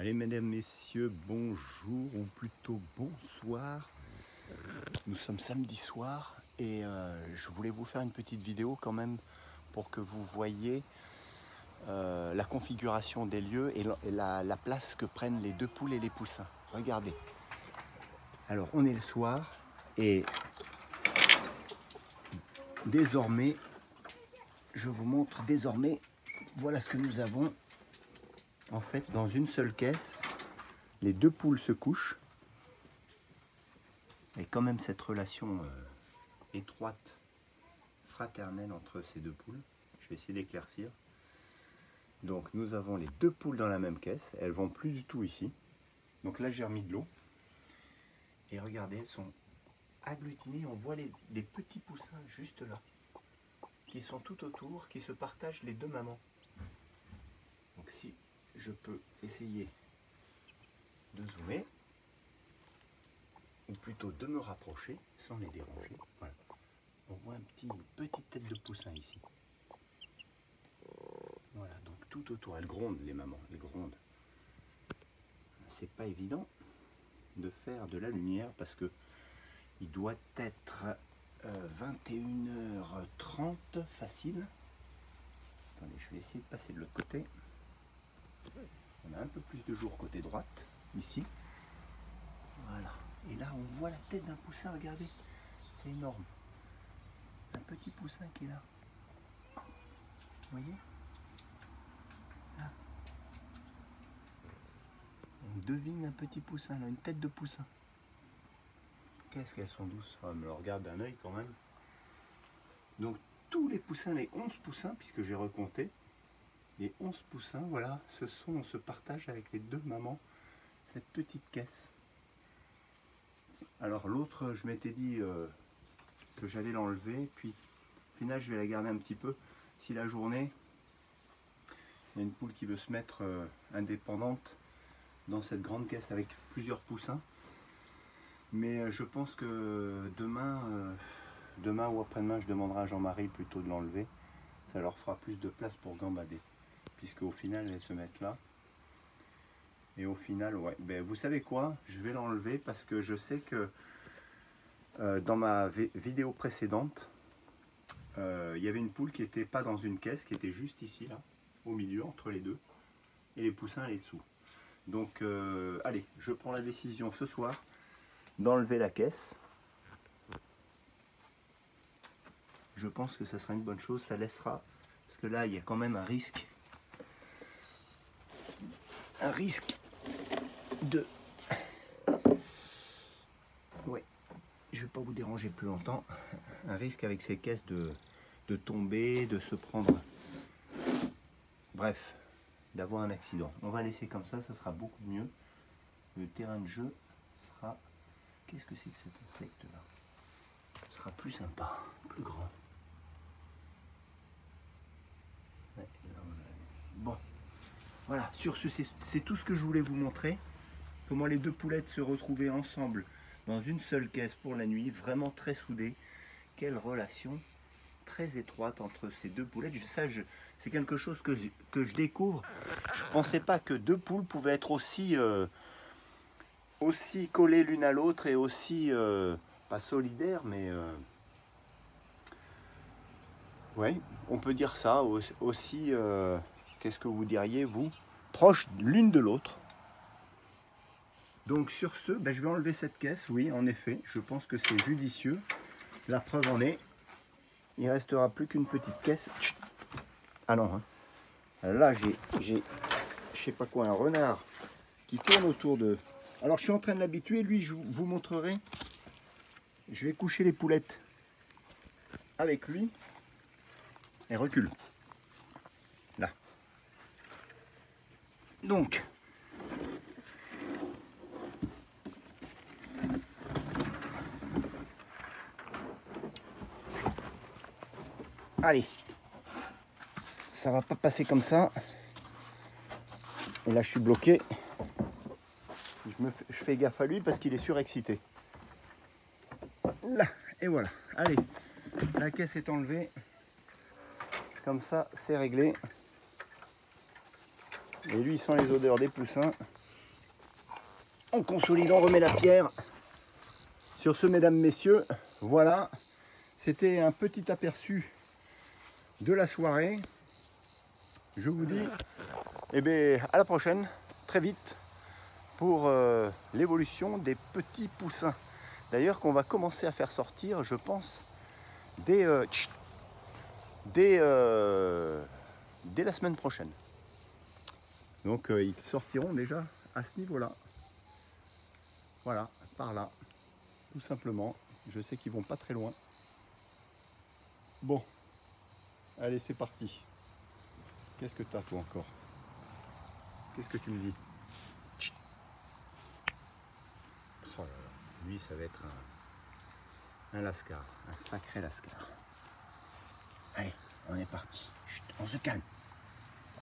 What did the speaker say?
Allez, mesdames, messieurs, bonjour ou plutôt bonsoir. Nous sommes samedi soir et je voulais vous faire une petite vidéo quand même pour que vous voyez la configuration des lieux et la place que prennent les deux poules et les poussins. Regardez. Alors, on est le soir et désormais, je vous montre désormais, voilà ce que nous avons. En fait, dans une seule caisse, les deux poules se couchent. Et quand même cette relation étroite, fraternelle entre ces deux poules. Je vais essayer d'éclaircir. Donc nous avons les deux poules dans la même caisse. Elles vont plus du tout ici. Donc là j'ai remis de l'eau. Et regardez, elles sont agglutinées. On voit les petits poussins juste là. Qui sont tout autour, qui se partagent les deux mamans. Donc si je peux essayer de zoomer, ou plutôt de me rapprocher sans les déranger. Voilà. On voit une petite tête de poussin ici. Voilà, donc tout autour, elles grondent les mamans, elles grondent. C'est pas évident de faire de la lumière parce que il doit être 21h30 facile. Attendez, je vais essayer de passer de l'autre côté. On a un peu plus de jour côté droite, ici. Voilà. Et là, on voit la tête d'un poussin, regardez. C'est énorme. Un petit poussin qui est là. Vous voyez? Là. On devine un petit poussin, là, une tête de poussin. Qu'est-ce qu'elles sont douces. On me le regarde d'un œil quand même. Donc, tous les poussins, les 11 poussins, puisque j'ai recompté, les 11 poussins, voilà, on se partage avec les deux mamans cette petite caisse. Alors l'autre, je m'étais dit que j'allais l'enlever, puis au final je vais la garder un petit peu. Si la journée, il y a une poule qui veut se mettre indépendante dans cette grande caisse avec plusieurs poussins. Mais je pense que demain ou après-demain, je demanderai à Jean-Marie plutôt de l'enlever. Ça leur fera plus de place pour gambader. Puisque au final, elles se mettent là. Et au final, ouais, ben, vous savez quoi? Je vais l'enlever parce que je sais que dans ma vidéo précédente, il y avait une poule qui n'était pas dans une caisse, qui était juste ici, là, au milieu, entre les deux. Et les poussins, allaient dessous. Donc, allez, je prends la décision ce soir d'enlever la caisse. Je pense que ça sera une bonne chose, ça laissera, parce que là, il y a quand même un risque de... Ouais, je vais pas vous déranger plus longtemps. Un risque avec ces caisses de tomber, de se prendre... Bref, d'avoir un accident. On va laisser comme ça sera beaucoup mieux. Le terrain de jeu sera... Qu'est-ce que c'est que cet insecte-là? Ce sera plus sympa, plus grand. Ouais, là, bon, voilà, sur ce, c'est tout ce que je voulais vous montrer. Comment les deux poulettes se retrouvaient ensemble dans une seule caisse pour la nuit, vraiment très soudées. Quelle relation très étroite entre ces deux poulettes. C'est quelque chose que je découvre. Je ne pensais pas que deux poules pouvaient être aussi collées l'une à l'autre et aussi, pas solidaires, mais ouais, on peut dire ça, aussi, qu'est-ce que vous diriez, vous, proches l'une de l'autre. Donc sur ce, ben, je vais enlever cette caisse, oui, en effet, je pense que c'est judicieux. La preuve en est, il ne restera plus qu'une petite caisse. Ah non, hein. Là j'ai, je sais pas quoi, un renard qui tourne autour de... Alors je suis en train de l'habituer, lui je vous montrerai. Je vais coucher les poulettes avec lui. Et recule. Là. Donc, allez, ça va pas passer comme ça. Et là, je suis bloqué. Je fais gaffe à lui parce qu'il est surexcité. Là, et voilà. Allez, la caisse est enlevée. Comme ça, c'est réglé. Et lui, il sent les odeurs des poussins. on consolide, on remet la pierre. Sur ce, mesdames, messieurs, voilà, c'était un petit aperçu de la soirée. Je vous dis, eh bien, à la prochaine, très vite, pour l'évolution des petits poussins. D'ailleurs, qu'on va commencer à faire sortir, je pense, dès la semaine prochaine. Donc, ils sortiront déjà à ce niveau-là. Voilà, par là, tout simplement. Je sais qu'ils vont pas très loin. Bon, allez, c'est parti. Qu'est-ce que tu as, toi, encore? Qu'est-ce que tu me dis? Oh là là, lui, ça va être un lascar, un sacré lascar. Allez, on est parti. Chut, on se calme.